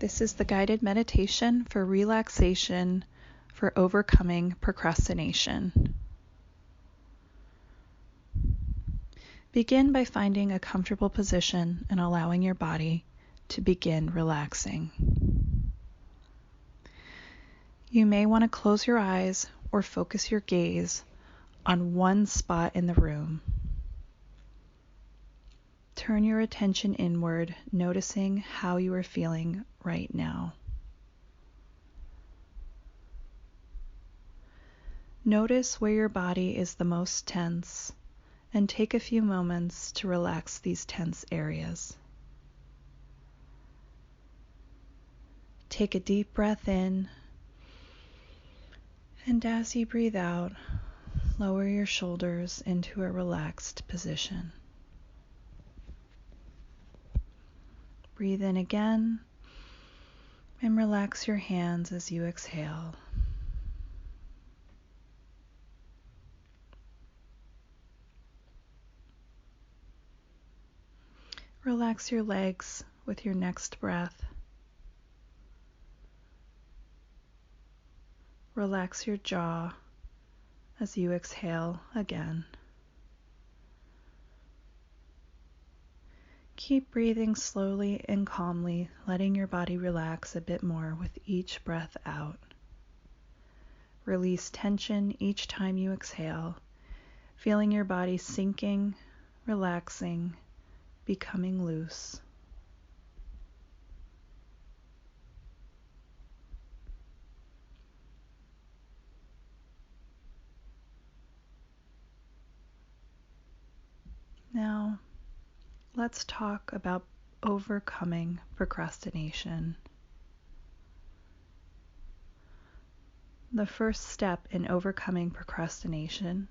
This is the guided meditation for relaxation for overcoming procrastination. Begin by finding a comfortable position and allowing your body to begin relaxing. You may want to close your eyes or focus your gaze on one spot in the room. Turn your attention inward, noticing how you are feeling right now. Notice where your body is the most tense and take a few moments to relax these tense areas. Take a deep breath in, and as you breathe out, lower your shoulders into a relaxed position. Breathe in again and relax your hands as you exhale. Relax your legs with your next breath. Relax your jaw as you exhale again. Keep breathing slowly and calmly, letting your body relax a bit more with each breath out. Release tension each time you exhale, feeling your body sinking, relaxing, becoming loose. Now, let's talk about overcoming procrastination. The first step in overcoming procrastination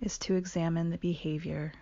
is to examine the behavior.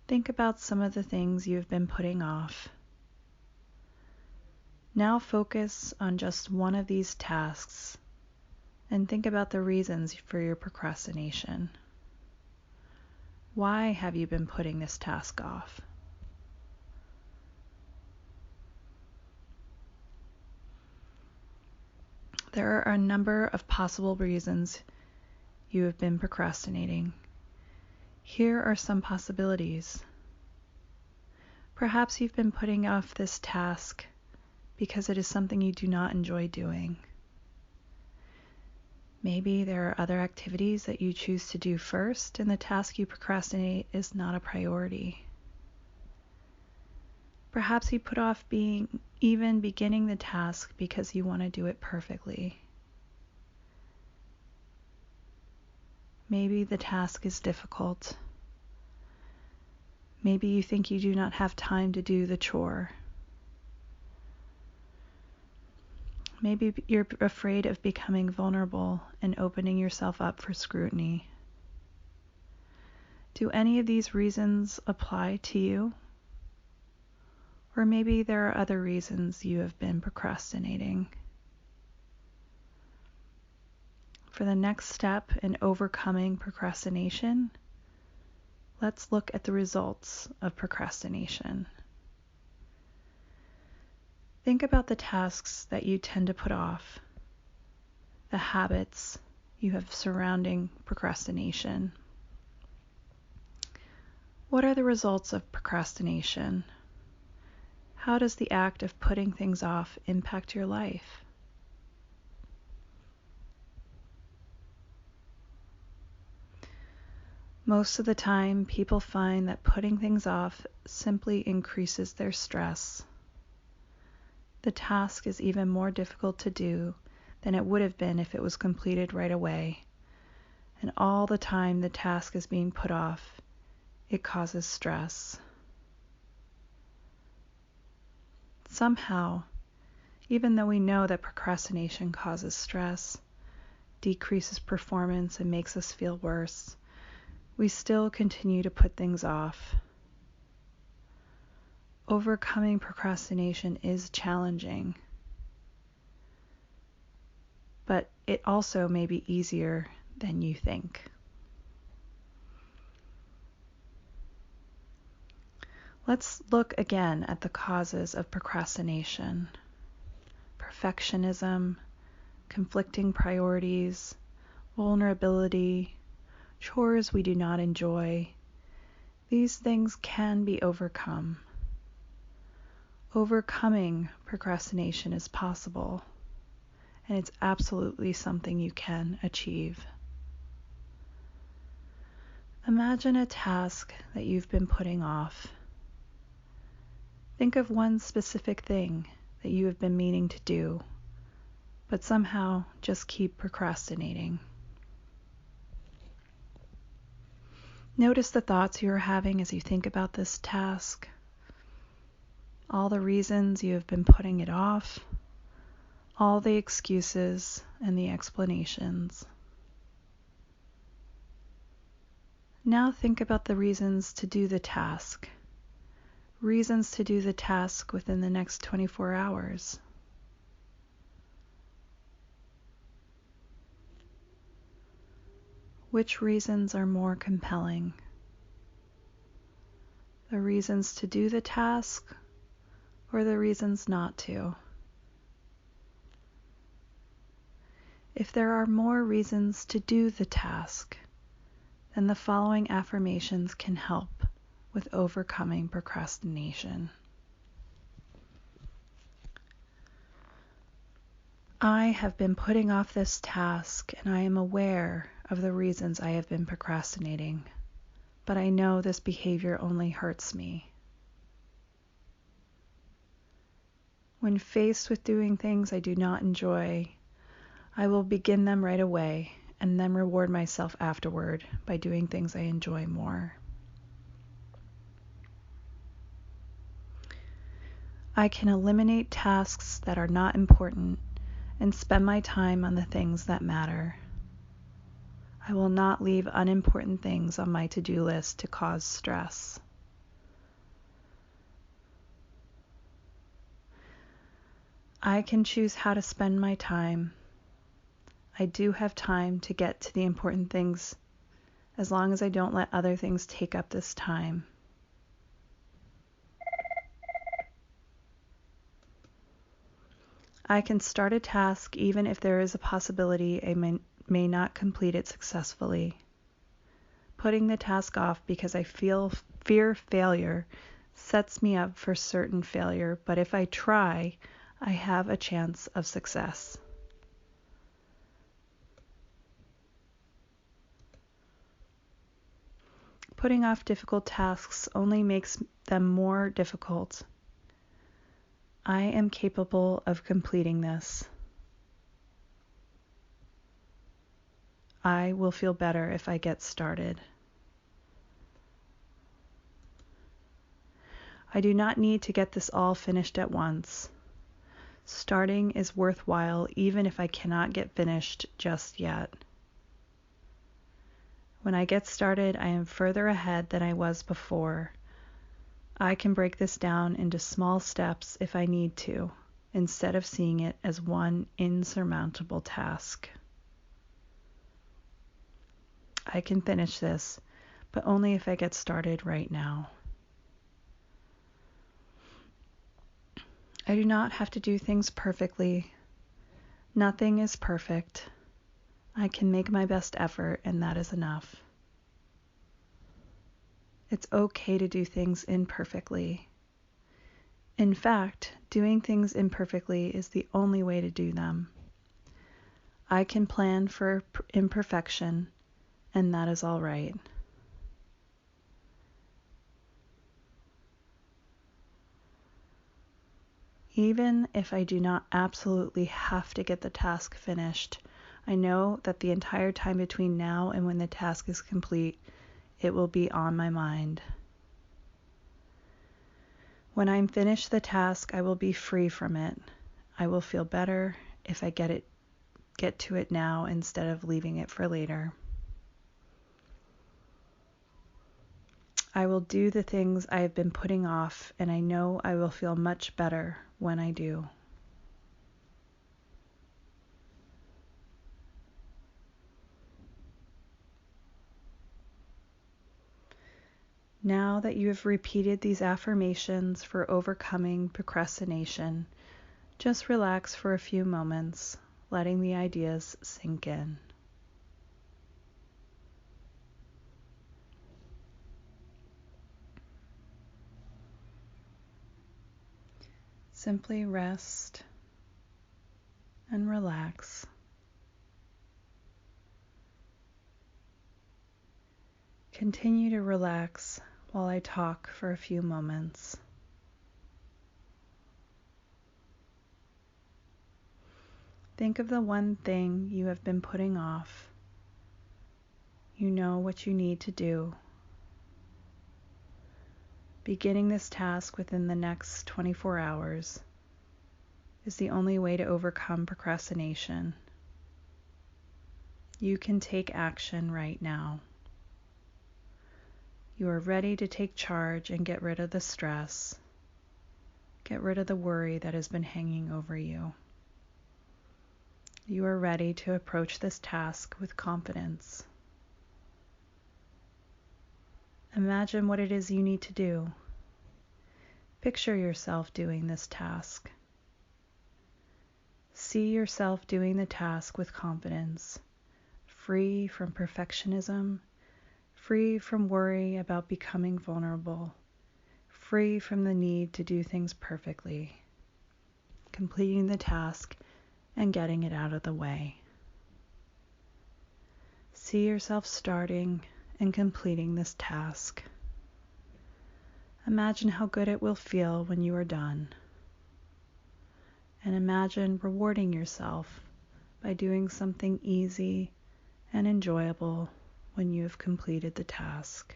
Think about some of the things you've been putting off. Now focus on just one of these tasks and think about the reasons for your procrastination. Why have you been putting this task off? There are a number of possible reasons you have been procrastinating. Here are some possibilities. Perhaps you've been putting off this task because it is something you do not enjoy doing. Maybe there are other activities that you choose to do first, and the task you procrastinate is not a priority. Perhaps you put off even beginning the task because you want to do it perfectly. Maybe the task is difficult. Maybe you think you do not have time to do the chore. Maybe you're afraid of becoming vulnerable and opening yourself up for scrutiny. Do any of these reasons apply to you? Or maybe there are other reasons you have been procrastinating. For the next step in overcoming procrastination, let's look at the results of procrastination. Think about the tasks that you tend to put off, the habits you have surrounding procrastination. What are the results of procrastination? How does the act of putting things off impact your life? Most of the time, people find that putting things off simply increases their stress. The task is even more difficult to do than it would have been if it was completed right away. And all the time the task is being put off, it causes stress. Somehow, even though we know that procrastination causes stress, decreases performance, and makes us feel worse, we still continue to put things off. Overcoming procrastination is challenging, but it also may be easier than you think. Let's look again at the causes of procrastination. Perfectionism, conflicting priorities, vulnerability, chores we do not enjoy. These things can be overcome. Overcoming procrastination is possible, and it's absolutely something you can achieve. Imagine a task that you've been putting off. Think of one specific thing that you have been meaning to do, but somehow just keep procrastinating. Notice the thoughts you are having as you think about this task, all the reasons you have been putting it off, all the excuses and the explanations. Now think about the reasons to do the task. Reasons to do the task within the next 24 hours. Which reasons are more compelling? The reasons to do the task or the reasons not to? If there are more reasons to do the task, then the following affirmations can help with overcoming procrastination. I have been putting off this task, and I am aware of the reasons I have been procrastinating, but I know this behavior only hurts me. When faced with doing things I do not enjoy, I will begin them right away and then reward myself afterward by doing things I enjoy more. I can eliminate tasks that are not important and spend my time on the things that matter. I will not leave unimportant things on my to-do list to cause stress. I can choose how to spend my time. I do have time to get to the important things as long as I don't let other things take up this time. I can start a task even if there is a possibility I may not complete it successfully. Putting the task off because I fear failure sets me up for certain failure, but if I try, I have a chance of success. Putting off difficult tasks only makes them more difficult. I am capable of completing this. I will feel better if I get started. I do not need to get this all finished at once. Starting is worthwhile even if I cannot get finished just yet. When I get started, I am further ahead than I was before. I can break this down into small steps if I need to, instead of seeing it as one insurmountable task. I can finish this, but only if I get started right now. I do not have to do things perfectly. Nothing is perfect. I can make my best effort, and that is enough. It's okay to do things imperfectly. In fact, doing things imperfectly is the only way to do them. I can plan for imperfection, and that is all right. Even if I do not absolutely have to get the task finished, I know that the entire time between now and when the task is complete, it will be on my mind. When I'm finished the task, I will be free from it. I will feel better if I get to it now instead of leaving it for later. I will do the things I have been putting off, and I know I will feel much better when I do. Now that you have repeated these affirmations for overcoming procrastination, just relax for a few moments, letting the ideas sink in. Simply rest and relax. Continue to relax while I talk for a few moments. Think of the one thing you have been putting off. You know what you need to do. Beginning this task within the next 24 hours is the only way to overcome procrastination. You can take action right now. You are ready to take charge and get rid of the stress. Get rid of the worry that has been hanging over you. You are ready to approach this task with confidence. Imagine what it is you need to do. Picture yourself doing this task. See yourself doing the task with confidence, free from perfectionism, free from worry about becoming vulnerable, free from the need to do things perfectly, completing the task and getting it out of the way. See yourself starting and completing this task. Imagine how good it will feel when you are done. And imagine rewarding yourself by doing something easy and enjoyable when you have completed the task.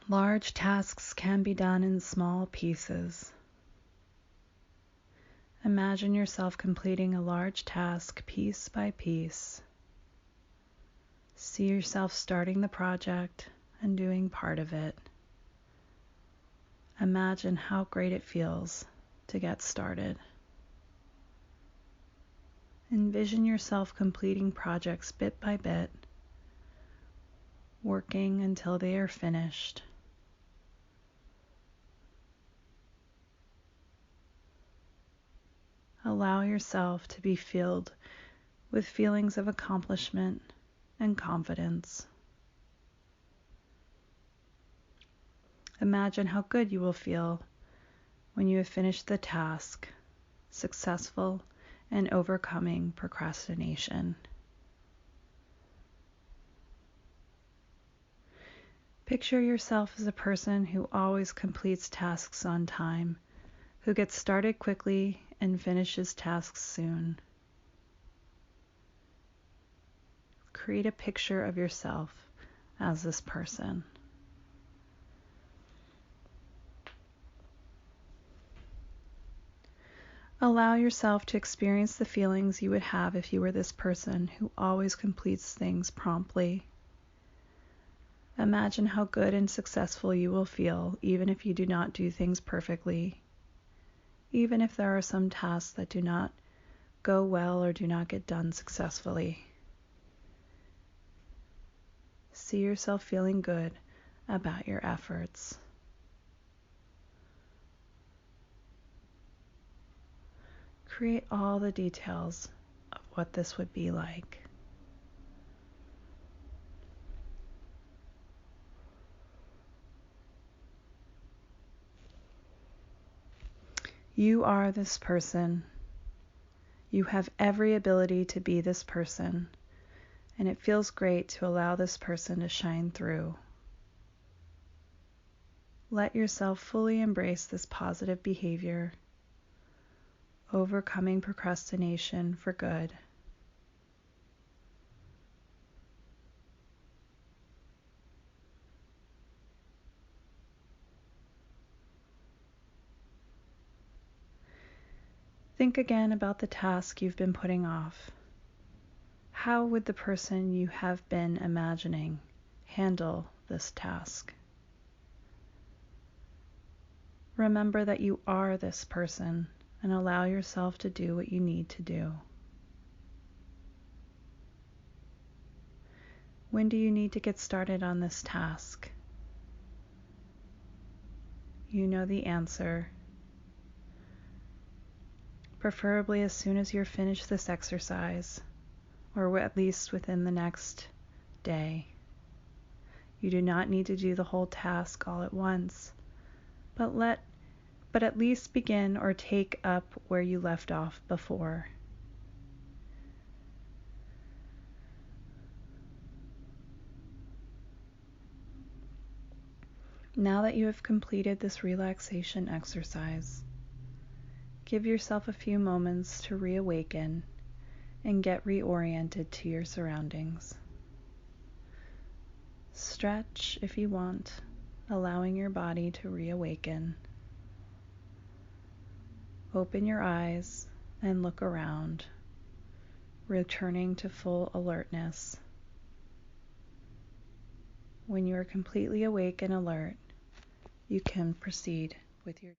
Large tasks can be done in small pieces. Imagine yourself completing a large task piece by piece. See yourself starting the project and doing part of it. Imagine how great it feels to get started. Envision yourself completing projects bit by bit, working until they are finished. Allow yourself to be filled with feelings of accomplishment and confidence. Imagine how good you will feel when you have finished the task, successful and overcoming procrastination. Picture yourself as a person who always completes tasks on time, who gets started quickly and finishes tasks soon. Create a picture of yourself as this person. Allow yourself to experience the feelings you would have if you were this person who always completes things promptly. Imagine how good and successful you will feel even if you do not do things perfectly, even if there are some tasks that do not go well or do not get done successfully. See yourself feeling good about your efforts. Create all the details of what this would be like. You are this person. You have every ability to be this person, and it feels great to allow this person to shine through. Let yourself fully embrace this positive behavior, overcoming procrastination for good. Think again about the task you've been putting off. How would the person you have been imagining handle this task? Remember that you are this person and allow yourself to do what you need to do. When do you need to get started on this task? You know the answer. Preferably as soon as you're finished this exercise, or at least within the next day. You do not need to do the whole task all at once, but at least begin or take up where you left off before. Now that you have completed this relaxation exercise, give yourself a few moments to reawaken and get reoriented to your surroundings. Stretch if you want, allowing your body to reawaken. Open your eyes and look around, returning to full alertness. When you are completely awake and alert, you can proceed with your